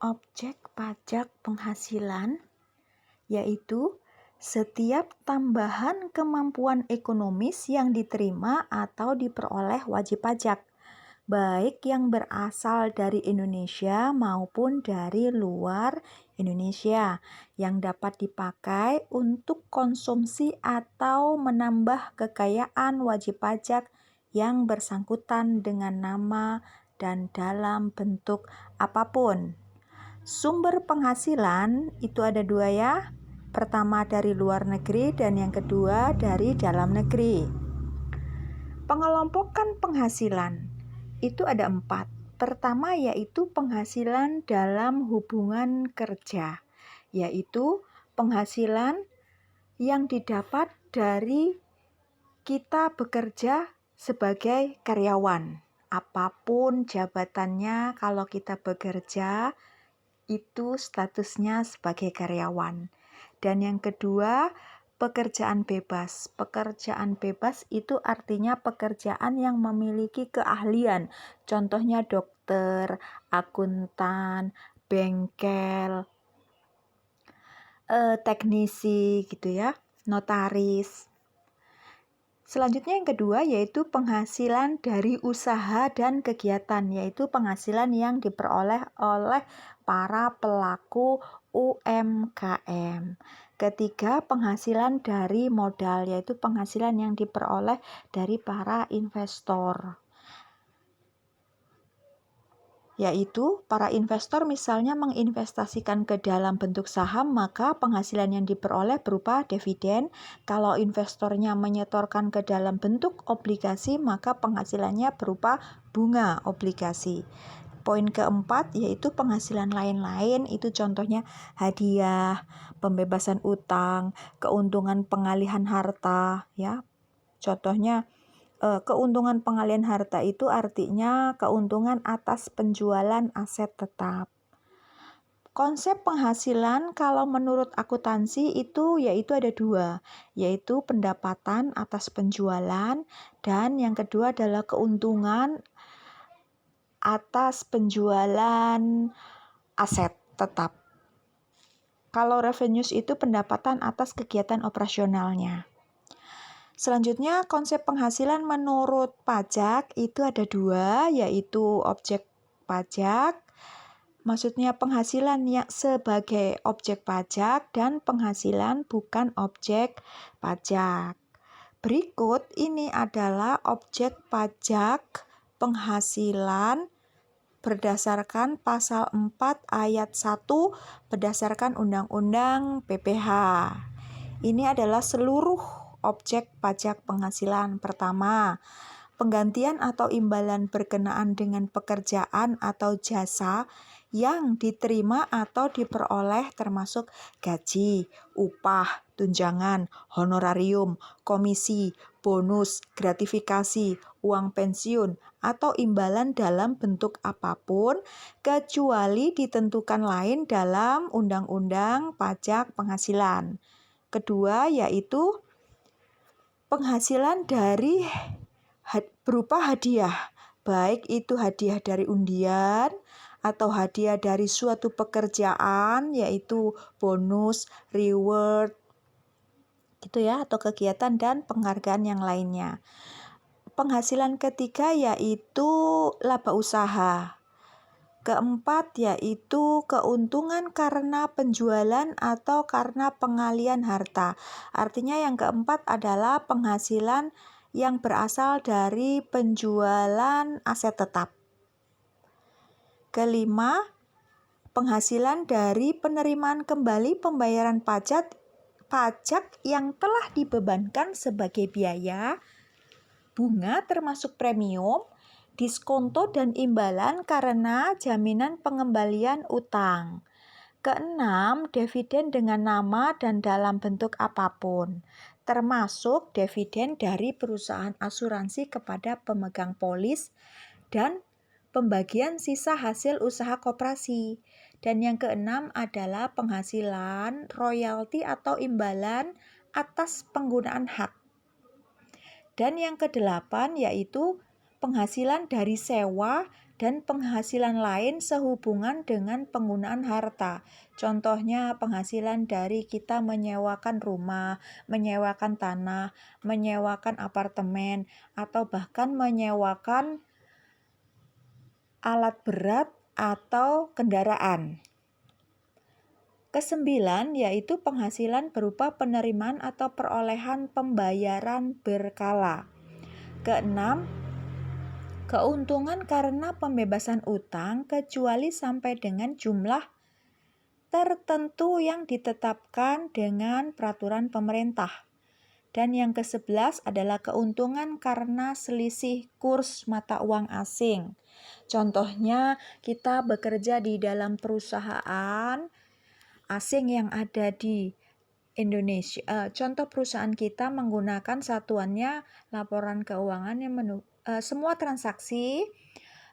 Objek pajak penghasilan yaitu setiap tambahan kemampuan ekonomis yang diterima atau diperoleh wajib pajak, baik yang berasal dari Indonesia maupun dari luar Indonesia, yang dapat dipakai untuk konsumsi atau menambah kekayaan wajib pajak yang bersangkutan dengan nama dan dalam bentuk apapun. Sumber penghasilan itu ada dua ya. Pertama dari luar negeri dan yang kedua dari dalam negeri. Pengelompokan penghasilan itu ada 4. Pertama yaitu penghasilan dalam hubungan kerja, yaitu penghasilan yang didapat dari kita bekerja sebagai karyawan. Apapun jabatannya, kalau kita bekerja itu statusnya sebagai karyawan. Dan yang kedua, pekerjaan bebas. Pekerjaan bebas itu artinya pekerjaan yang memiliki keahlian. Contohnya dokter, akuntan, bengkel, teknisi gitu ya, notaris. Selanjutnya yang kedua yaitu penghasilan dari usaha dan kegiatan, yaitu penghasilan yang diperoleh oleh para pelaku UMKM. Ketiga, penghasilan dari modal, yaitu penghasilan yang diperoleh dari para investor. Yaitu para investor misalnya menginvestasikan ke dalam bentuk saham, maka penghasilan yang diperoleh berupa dividen. Kalau investornya menyetorkan ke dalam bentuk obligasi, maka penghasilannya berupa bunga obligasi. Poin keempat yaitu penghasilan lain-lain, itu contohnya hadiah, pembebasan utang, keuntungan pengalihan harta ya. Contohnya keuntungan pengalihan harta itu artinya keuntungan atas penjualan aset tetap. Konsep penghasilan kalau menurut akuntansi itu yaitu ada dua, yaitu pendapatan atas penjualan dan yang kedua adalah keuntungan atas penjualan aset tetap. Kalau revenues itu pendapatan atas kegiatan operasionalnya. Selanjutnya, konsep penghasilan menurut pajak itu ada dua, yaitu objek pajak, maksudnya penghasilan yang sebagai objek pajak dan penghasilan bukan objek pajak. Berikut ini adalah objek pajak penghasilan berdasarkan pasal 4 ayat 1 berdasarkan Undang-Undang PPH. Ini adalah seluruh objek pajak penghasilan. Pertama, penggantian atau imbalan berkenaan dengan pekerjaan atau jasa yang diterima atau diperoleh termasuk gaji, upah, tunjangan, honorarium, komisi, bonus, gratifikasi, uang pensiun, atau imbalan dalam bentuk apapun kecuali ditentukan lain dalam Undang-Undang Pajak Penghasilan. Kedua yaitu penghasilan dari berupa hadiah, baik itu hadiah dari undian atau hadiah dari suatu pekerjaan yaitu bonus, reward, gitu ya, atau kegiatan dan penghargaan yang lainnya. Penghasilan ketiga yaitu laba usaha. Keempat yaitu keuntungan karena penjualan atau karena pengalian harta. Artinya yang keempat adalah penghasilan yang berasal dari penjualan aset tetap. Kelima, penghasilan dari penerimaan kembali pembayaran pajak yang telah dibebankan sebagai biaya, bunga termasuk premium, diskonto dan imbalan karena jaminan pengembalian utang. Keenam, dividen dengan nama dan dalam bentuk apapun, termasuk dividen dari perusahaan asuransi kepada pemegang polis dan pembagian sisa hasil usaha koperasi. Dan yang keenam adalah penghasilan, royalti atau imbalan atas penggunaan hak. Dan yang kedelapan yaitu penghasilan dari sewa dan penghasilan lain sehubungan dengan penggunaan harta. Contohnya penghasilan dari kita menyewakan rumah, menyewakan tanah, menyewakan apartemen, atau bahkan menyewakan alat berat atau kendaraan. Kesembilan yaitu penghasilan berupa penerimaan atau perolehan pembayaran berkala. Keenam, keuntungan karena pembebasan utang kecuali sampai dengan jumlah tertentu yang ditetapkan dengan peraturan pemerintah. Dan yang ke-11 adalah keuntungan karena selisih kurs mata uang asing. Contohnya, kita bekerja di dalam perusahaan asing yang ada di Indonesia. Contoh perusahaan kita menggunakan satuannya laporan keuangan yang semua transaksi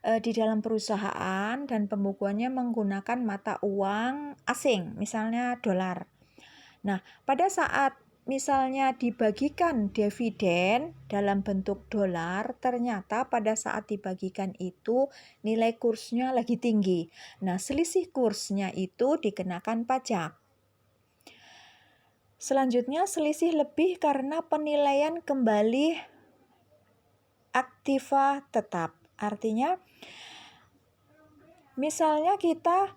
di dalam perusahaan dan pembukuannya menggunakan mata uang asing, misalnya dolar. Nah, pada saat misalnya dibagikan dividen dalam bentuk dolar, ternyata pada saat dibagikan itu nilai kursnya lagi tinggi. Nah, selisih kursnya itu dikenakan pajak. Selanjutnya, selisih lebih karena penilaian kembali aktiva tetap. Artinya, misalnya kita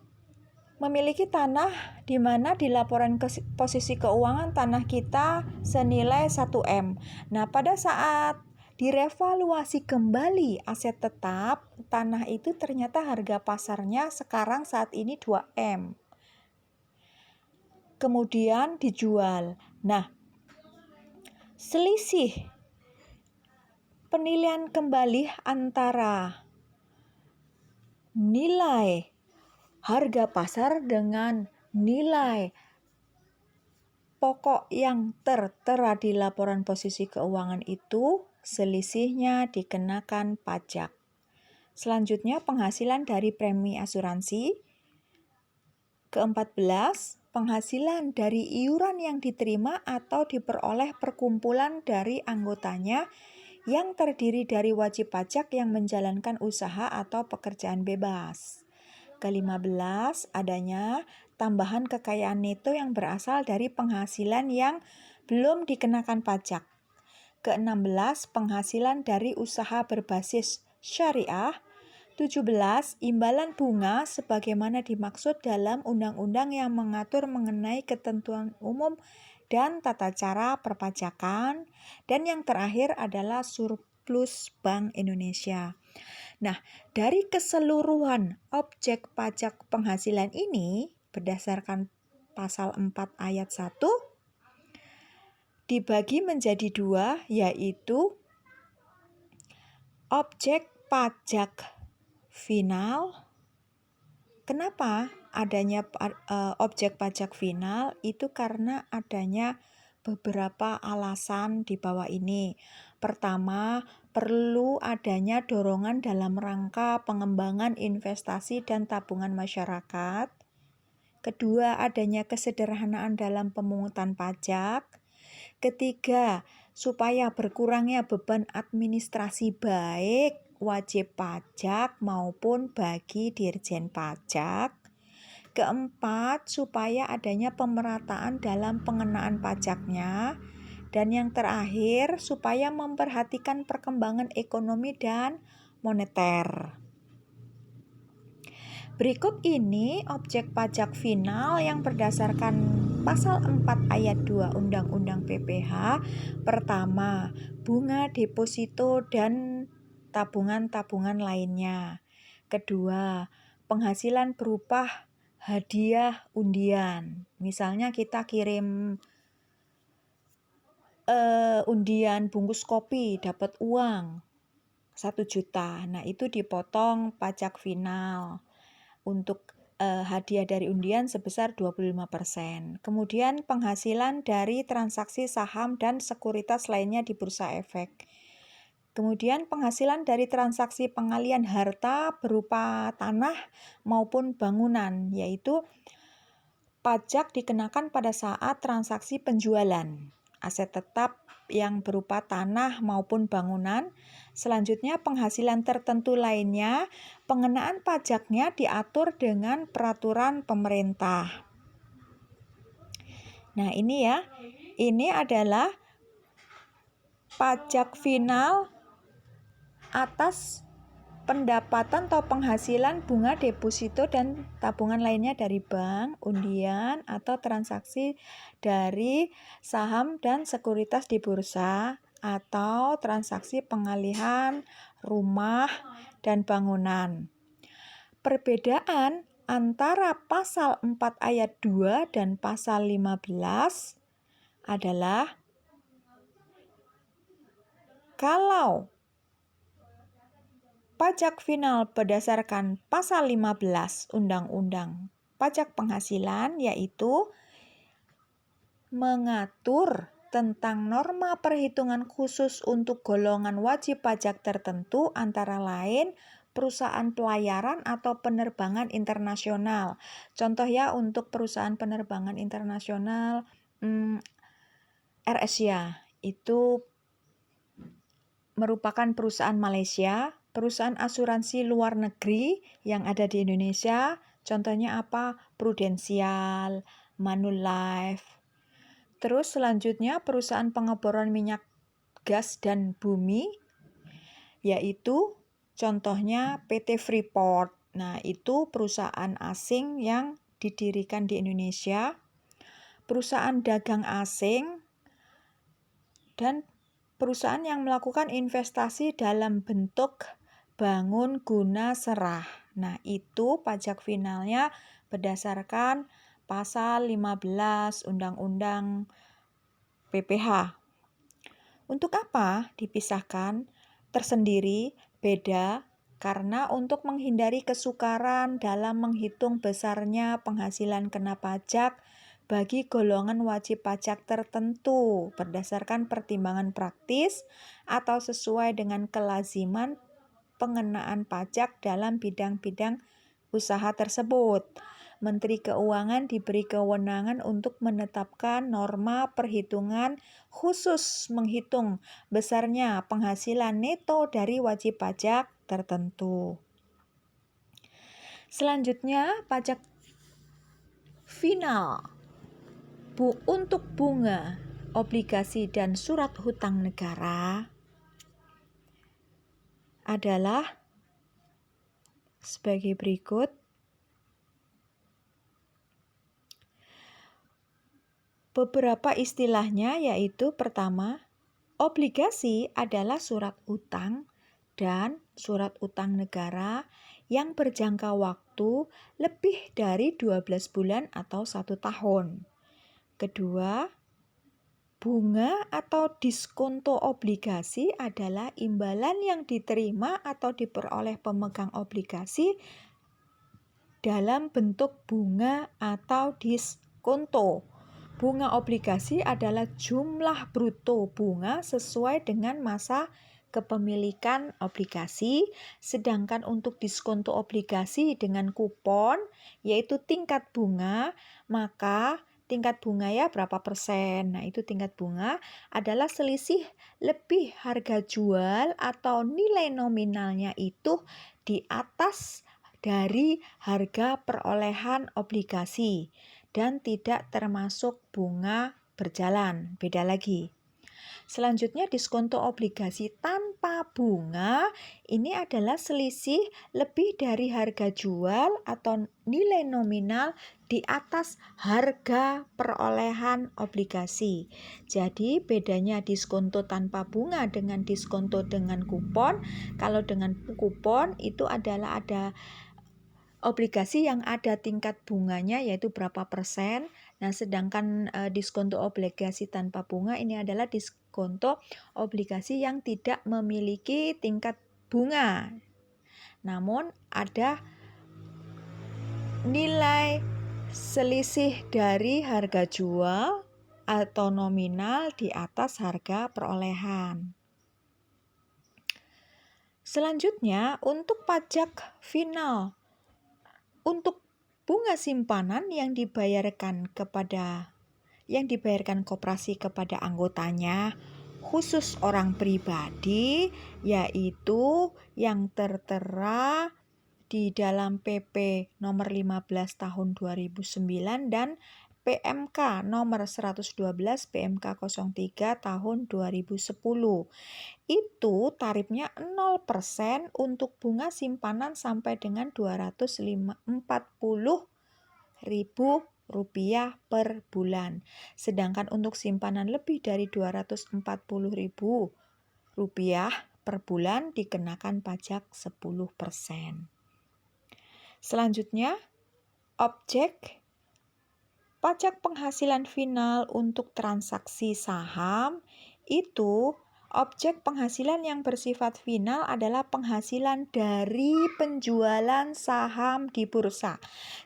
memiliki tanah di mana di laporan posisi keuangan tanah kita senilai 1M. Nah, pada saat direvaluasi kembali aset tetap, tanah itu ternyata harga pasarnya sekarang saat ini 2M. Kemudian dijual. Nah, selisih penilaian kembali antara nilai harga pasar dengan nilai pokok yang tertera di laporan posisi keuangan itu, selisihnya dikenakan pajak. Selanjutnya, penghasilan dari premi asuransi. Ke-14, penghasilan dari iuran yang diterima atau diperoleh perkumpulan dari anggotanya yang terdiri dari wajib pajak yang menjalankan usaha atau pekerjaan bebas. Ke-15, adanya tambahan kekayaan neto yang berasal dari penghasilan yang belum dikenakan pajak. Ke-16, penghasilan dari usaha berbasis syariah. 17. Imbalan bunga sebagaimana dimaksud dalam undang-undang yang mengatur mengenai ketentuan umum dan tata cara perpajakan. Dan yang terakhir adalah surplus Bank Indonesia. Nah, dari keseluruhan objek pajak penghasilan ini, berdasarkan pasal 4 ayat 1, dibagi menjadi 2, yaitu objek pajak final. Kenapa adanya objek pajak final? Itu karena adanya beberapa alasan di bawah ini. Pertama, perlu adanya dorongan dalam rangka pengembangan investasi dan tabungan masyarakat. Kedua, adanya kesederhanaan dalam pemungutan pajak. Ketiga, supaya berkurangnya beban administrasi baik wajib pajak maupun bagi dirjen pajak. Keempat, supaya adanya pemerataan dalam pengenaan pajaknya. Dan yang terakhir, supaya memperhatikan perkembangan ekonomi dan moneter. Berikut ini objek pajak final yang berdasarkan pasal 4 ayat 2 Undang-Undang PPH. Pertama, bunga deposito dan tabungan-tabungan lainnya. Kedua, penghasilan berupa hadiah undian. Misalnya kita kirim undian bungkus kopi, dapat uang 1 juta. Nah, itu dipotong pajak final untuk hadiah dari undian sebesar 25%. Kemudian penghasilan dari transaksi saham dan sekuritas lainnya di bursa efek. Kemudian penghasilan dari transaksi pengalian harta berupa tanah maupun bangunan, yaitu pajak dikenakan pada saat transaksi penjualan. aset tetap yang berupa tanah maupun bangunan. Selanjutnya, penghasilan tertentu lainnya, pengenaan pajaknya diatur dengan peraturan pemerintah. Nah, ini adalah pajak final atas pendapatan atau penghasilan bunga deposito dan tabungan lainnya dari bank, undian, atau transaksi dari saham dan sekuritas di bursa, atau transaksi pengalihan rumah dan bangunan. Perbedaan antara pasal 4 ayat 2 dan pasal 15 adalah kalau pajak final berdasarkan pasal 15 Undang-Undang Pajak Penghasilan, yaitu mengatur tentang norma perhitungan khusus untuk golongan wajib pajak tertentu, antara lain perusahaan pelayaran atau penerbangan internasional. Contoh ya, untuk perusahaan penerbangan internasional, AirAsia itu merupakan perusahaan Malaysia. Perusahaan asuransi luar negeri yang ada di Indonesia, contohnya apa? Prudential, Manulife. Terus selanjutnya perusahaan pengeboran minyak gas dan bumi, yaitu contohnya PT Freeport. Nah, itu perusahaan asing yang didirikan di Indonesia, perusahaan dagang asing, dan perusahaan yang melakukan investasi dalam bentuk bangun guna serah. Nah, itu pajak finalnya berdasarkan pasal 15 Undang-Undang PPH. Untuk apa dipisahkan tersendiri, beda, karena untuk menghindari kesukaran dalam menghitung besarnya penghasilan kena pajak bagi golongan wajib pajak tertentu berdasarkan pertimbangan praktis atau sesuai dengan kelaziman pengenaan pajak dalam bidang-bidang usaha tersebut. Menteri Keuangan diberi kewenangan untuk menetapkan norma perhitungan khusus menghitung besarnya penghasilan neto dari wajib pajak tertentu. Selanjutnya, pajak final untuk bunga, obligasi, dan surat hutang negara adalah sebagai berikut. Beberapa istilahnya yaitu pertama, obligasi adalah surat utang dan surat utang negara yang berjangka waktu lebih dari 12 bulan atau 1 tahun. Kedua, bunga atau diskonto obligasi adalah imbalan yang diterima atau diperoleh pemegang obligasi dalam bentuk bunga atau diskonto. Bunga obligasi adalah jumlah bruto bunga sesuai dengan masa kepemilikan obligasi, sedangkan untuk diskonto obligasi dengan kupon, yaitu tingkat bunga, maka tingkat bunga ya berapa persen. Nah, itu tingkat bunga adalah selisih lebih harga jual atau nilai nominalnya itu di atas dari harga perolehan obligasi dan tidak termasuk bunga berjalan. Beda lagi. Selanjutnya, diskonto obligasi tanpa bunga ini adalah selisih lebih dari harga jual atau nilai nominal di atas harga perolehan obligasi. Jadi bedanya diskonto tanpa bunga dengan diskonto dengan kupon. Kalau dengan kupon itu adalah ada obligasi yang ada tingkat bunganya yaitu berapa persen. Nah, sedangkan diskonto obligasi tanpa bunga ini adalah diskonto obligasi yang tidak memiliki tingkat bunga. Namun ada nilai selisih dari harga jual atau nominal di atas harga perolehan. Selanjutnya, untuk pajak final untuk bunga simpanan yang dibayarkan kepada yang dibayarkan koperasi kepada anggotanya, khusus orang pribadi, yaitu yang tertera di dalam PP nomor 15 tahun 2009 dan PMK nomor 112 PMK 03 tahun 2010. Itu tarifnya 0% untuk bunga simpanan sampai dengan Rp240.000 per bulan. Sedangkan untuk simpanan lebih dari Rp240.000 per bulan dikenakan pajak 10%. Selanjutnya, objek pajak penghasilan final untuk transaksi saham itu objek penghasilan yang bersifat final adalah penghasilan dari penjualan saham di bursa.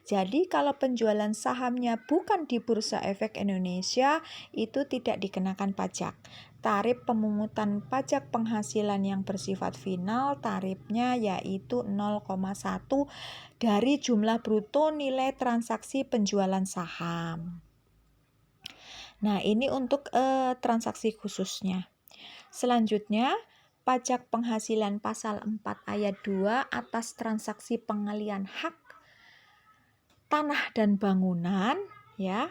Jadi kalau penjualan sahamnya bukan di Bursa Efek Indonesia, itu tidak dikenakan pajak. Tarif pemungutan pajak penghasilan yang bersifat final tarifnya yaitu 0,1 dari jumlah bruto nilai transaksi penjualan saham. Nah, ini untuk transaksi khususnya. Selanjutnya, pajak penghasilan pasal 4 ayat 2 atas transaksi pengalihan hak tanah dan bangunan, ya.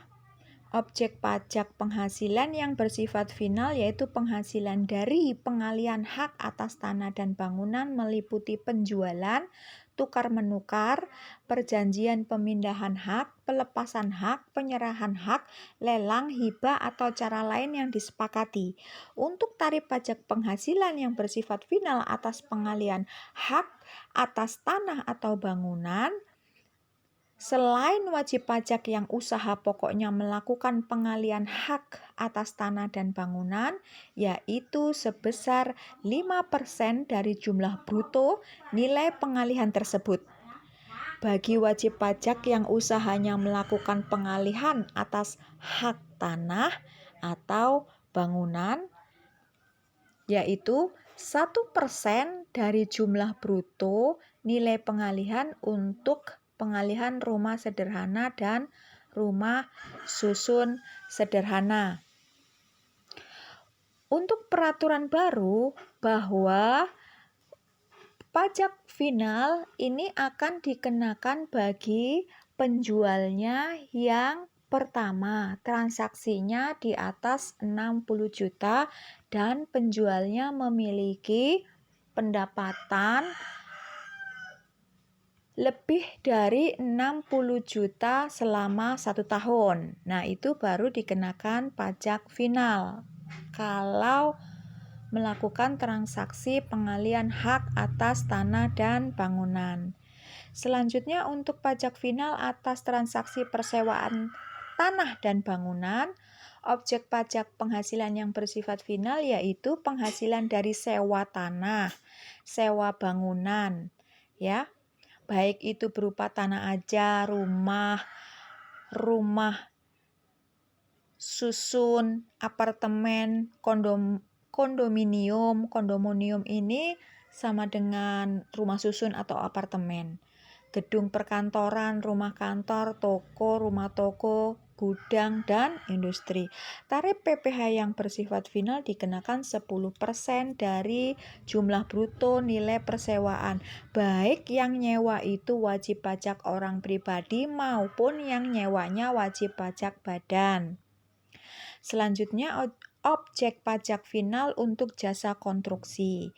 Objek pajak penghasilan yang bersifat final yaitu penghasilan dari pengalihan hak atas tanah dan bangunan meliputi penjualan, tukar-menukar, perjanjian pemindahan hak, pelepasan hak, penyerahan hak, lelang, hibah, atau cara lain yang disepakati. Untuk tarif pajak penghasilan yang bersifat final atas pengalihan hak atas tanah atau bangunan, selain wajib pajak yang usaha pokoknya melakukan pengalihan hak atas tanah dan bangunan, yaitu sebesar 5% dari jumlah bruto nilai pengalihan tersebut. Bagi wajib pajak yang usahanya melakukan pengalihan atas hak tanah atau bangunan, yaitu 1% dari jumlah bruto nilai pengalihan untuk pengalihan rumah sederhana dan rumah susun sederhana. Untuk peraturan baru bahwa pajak final ini akan dikenakan bagi penjualnya yang pertama, transaksinya di atas 60 juta dan penjualnya memiliki pendapatan lebih dari 60 juta selama 1 tahun. Nah, itu baru dikenakan pajak final. Kalau melakukan transaksi pengalihan hak atas tanah dan bangunan. Selanjutnya untuk pajak final atas transaksi persewaan tanah dan bangunan, objek pajak penghasilan yang bersifat final yaitu penghasilan dari sewa tanah, sewa bangunan, ya. Baik itu berupa tanah aja, rumah susun, apartemen, kondominium. Kondominium ini sama dengan rumah susun atau apartemen. Gedung perkantoran, rumah kantor, toko, rumah toko, gudang, dan industri. Tarif PPh yang bersifat final dikenakan 10% dari jumlah bruto nilai persewaan, baik yang nyewa itu wajib pajak orang pribadi maupun yang nyewanya wajib pajak badan. Selanjutnya, objek pajak final untuk jasa konstruksi.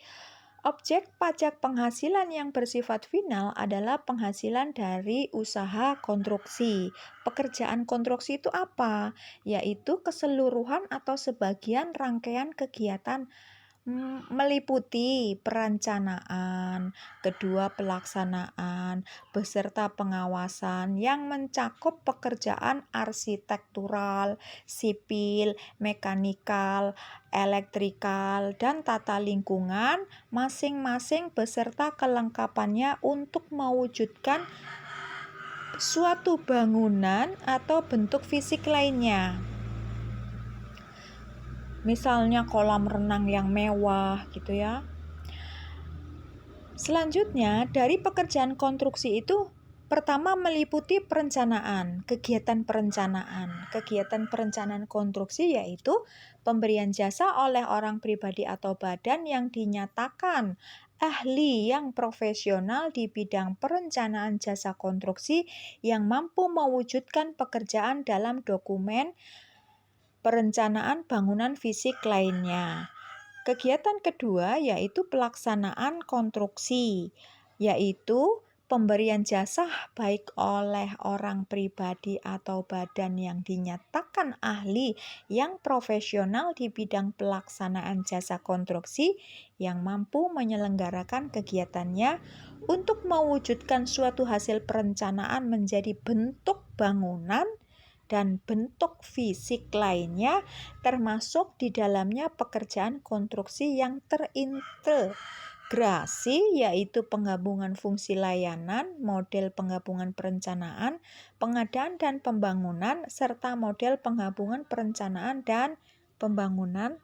Objek pajak penghasilan yang bersifat final adalah penghasilan dari usaha konstruksi. Pekerjaan konstruksi itu apa? Yaitu keseluruhan atau sebagian rangkaian kegiatan meliputi perencanaan, kedua pelaksanaan, beserta pengawasan yang mencakup pekerjaan arsitektural, sipil, mekanikal, elektrikal, dan tata lingkungan masing-masing beserta kelengkapannya untuk mewujudkan suatu bangunan atau bentuk fisik lainnya. Misalnya kolam renang yang mewah gitu ya. Selanjutnya, dari pekerjaan konstruksi itu Pertama, meliputi perencanaan, kegiatan perencanaan. Kegiatan perencanaan konstruksi yaitu pemberian jasa oleh orang pribadi atau badan yang dinyatakan ahli yang profesional di bidang perencanaan jasa konstruksi yang mampu mewujudkan pekerjaan dalam dokumen perencanaan bangunan fisik lainnya. Kegiatan kedua yaitu pelaksanaan konstruksi, yaitu pemberian jasa baik oleh orang pribadi atau badan yang dinyatakan ahli yang profesional di bidang pelaksanaan jasa konstruksi yang mampu menyelenggarakan kegiatannya untuk mewujudkan suatu hasil perencanaan menjadi bentuk bangunan dan bentuk fisik lainnya, termasuk di dalamnya pekerjaan konstruksi yang terintegrasi, yaitu penggabungan fungsi layanan, model penggabungan perencanaan, pengadaan dan pembangunan, serta model penggabungan perencanaan dan pembangunan.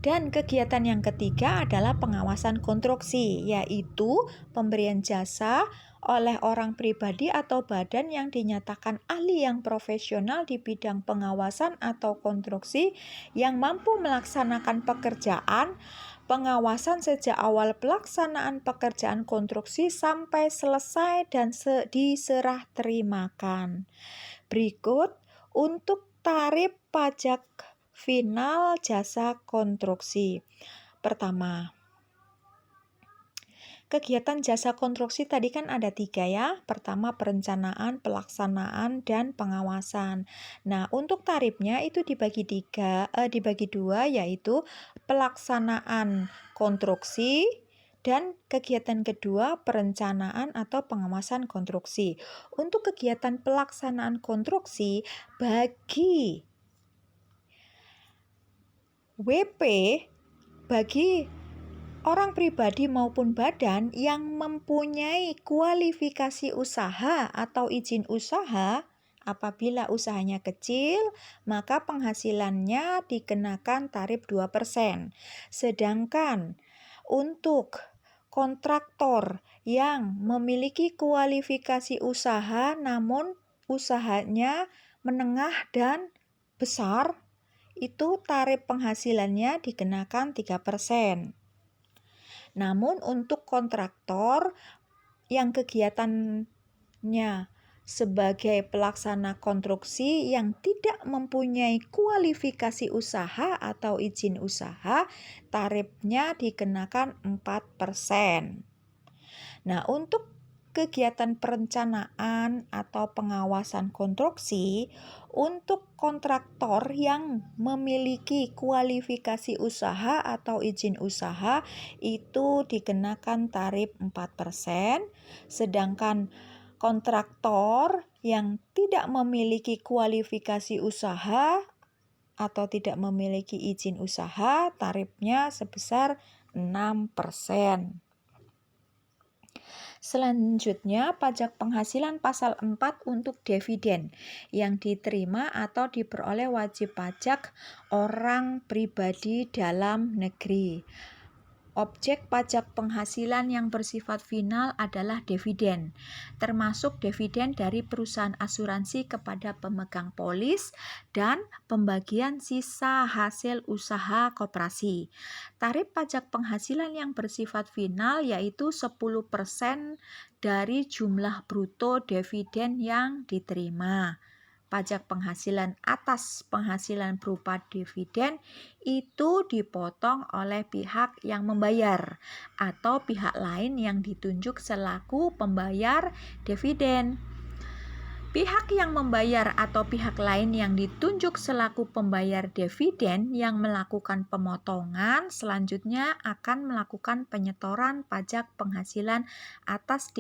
Dan kegiatan yang ketiga adalah pengawasan konstruksi, yaitu pemberian jasa oleh orang pribadi atau badan yang dinyatakan ahli yang profesional di bidang pengawasan atau konstruksi yang mampu melaksanakan pekerjaan pengawasan sejak awal pelaksanaan pekerjaan konstruksi sampai selesai dan diserah terimakan. Berikut untuk tarif pajak final jasa konstruksi. Pertama, kegiatan jasa konstruksi tadi kan ada 3 ya. Pertama, perencanaan, pelaksanaan, dan pengawasan. Nah, untuk tarifnya itu dibagi 2, yaitu pelaksanaan konstruksi dan kegiatan kedua perencanaan atau pengawasan konstruksi. Untuk kegiatan pelaksanaan konstruksi bagi WP, bagi orang pribadi maupun badan yang mempunyai kualifikasi usaha atau izin usaha, apabila usahanya kecil, maka penghasilannya dikenakan tarif 2%. Sedangkan untuk kontraktor yang memiliki kualifikasi usaha namun usahanya menengah dan besar, itu tarif penghasilannya dikenakan 3%. Namun untuk kontraktor yang kegiatannya sebagai pelaksana konstruksi yang tidak mempunyai kualifikasi usaha atau izin usaha, tarifnya dikenakan 4%. Nah, untuk kegiatan perencanaan atau pengawasan konstruksi, untuk kontraktor yang memiliki kualifikasi usaha atau izin usaha itu dikenakan tarif 4%, sedangkan kontraktor yang tidak memiliki kualifikasi usaha atau tidak memiliki izin usaha tarifnya sebesar 6%. Selanjutnya, pajak penghasilan pasal 4 untuk dividen yang diterima atau diperoleh wajib pajak orang pribadi dalam negeri. Objek pajak penghasilan yang bersifat final adalah dividen, termasuk dividen dari perusahaan asuransi kepada pemegang polis dan pembagian sisa hasil usaha koperasi. Tarif pajak penghasilan yang bersifat final yaitu 10% dari jumlah bruto dividen yang diterima. Pajak penghasilan atas penghasilan berupa dividen itu dipotong oleh pihak yang membayar atau pihak lain yang ditunjuk selaku pembayar dividen. Pihak yang membayar atau pihak lain yang ditunjuk selaku pembayar dividen yang melakukan pemotongan selanjutnya akan melakukan penyetoran pajak penghasilan atas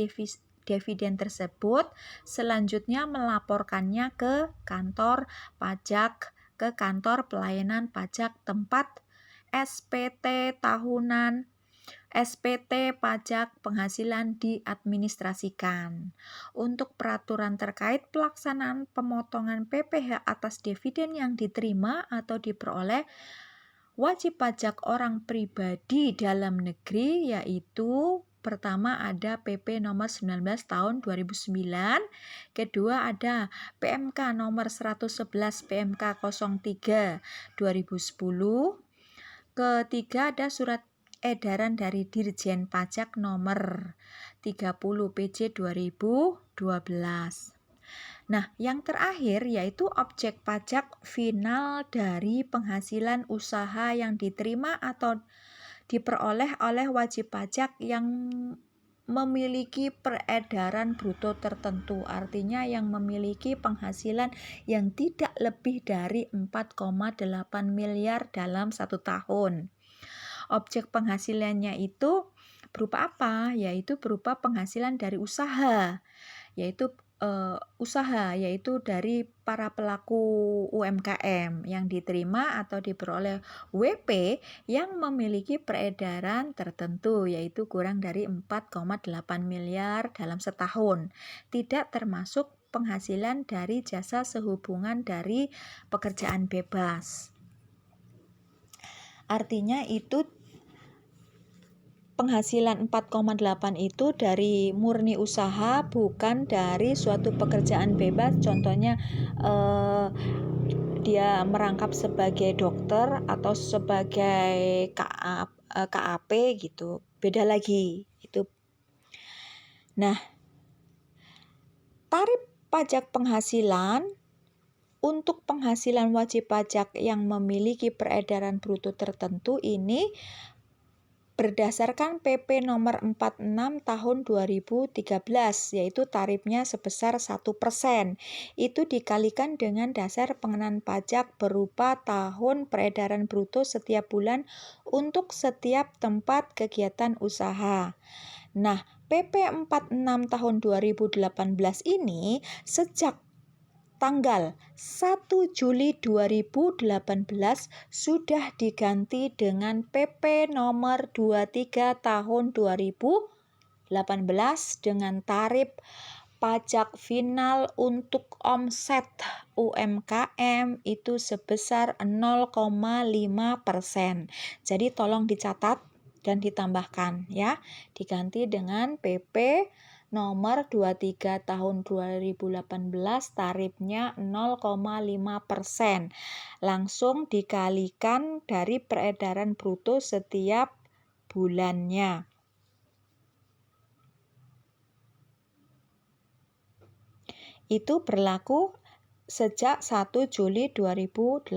dividen tersebut, selanjutnya melaporkannya ke kantor pajak, ke kantor pelayanan pajak tempat SPT tahunan, SPT pajak penghasilan diadministrasikan. Untuk peraturan terkait pelaksanaan pemotongan PPh atas dividen yang diterima atau diperoleh wajib pajak orang pribadi dalam negeri yaitu pertama ada PP nomor 19 tahun 2009, kedua ada PMK nomor 111 PMK 03 2010, ketiga ada surat edaran dari Dirjen Pajak nomor 30 PJ 2012. Nah, yang terakhir yaitu objek pajak final dari penghasilan usaha yang diterima atau diperoleh oleh wajib pajak yang memiliki peredaran bruto tertentu, artinya yang memiliki penghasilan yang tidak lebih dari 4,8 miliar dalam 1 tahun. Objek penghasilannya itu berupa apa? Yaitu berupa penghasilan dari usaha, yaitu dari para pelaku UMKM yang diterima atau diperoleh WP yang memiliki peredaran tertentu, yaitu kurang dari 4,8 miliar dalam setahun, tidak termasuk penghasilan dari jasa sehubungan dari pekerjaan bebas. Artinya itu penghasilan 4,8 itu dari murni usaha, bukan dari suatu pekerjaan bebas. Contohnya dia merangkap sebagai dokter atau sebagai KAP gitu. Beda lagi itu. Nah, tarif pajak penghasilan untuk penghasilan wajib pajak yang memiliki peredaran bruto tertentu ini berdasarkan PP nomor 46 tahun 2013, yaitu tarifnya sebesar 1%. Itu dikalikan dengan dasar pengenaan pajak berupa tahun peredaran bruto setiap bulan untuk setiap tempat kegiatan usaha. Nah, PP 46 tahun 2018 ini sejak tanggal 1 Juli 2018 sudah diganti dengan PP nomor 23 tahun 2018 dengan tarif pajak final untuk omset UMKM itu sebesar 0,5%. Jadi tolong dicatat dan ditambahkan ya, diganti dengan PP nomor 23 tahun 2018 tarifnya 0,5%. Langsung dikalikan dari peredaran bruto setiap bulannya. Itu berlaku sejak 1 Juli 2018.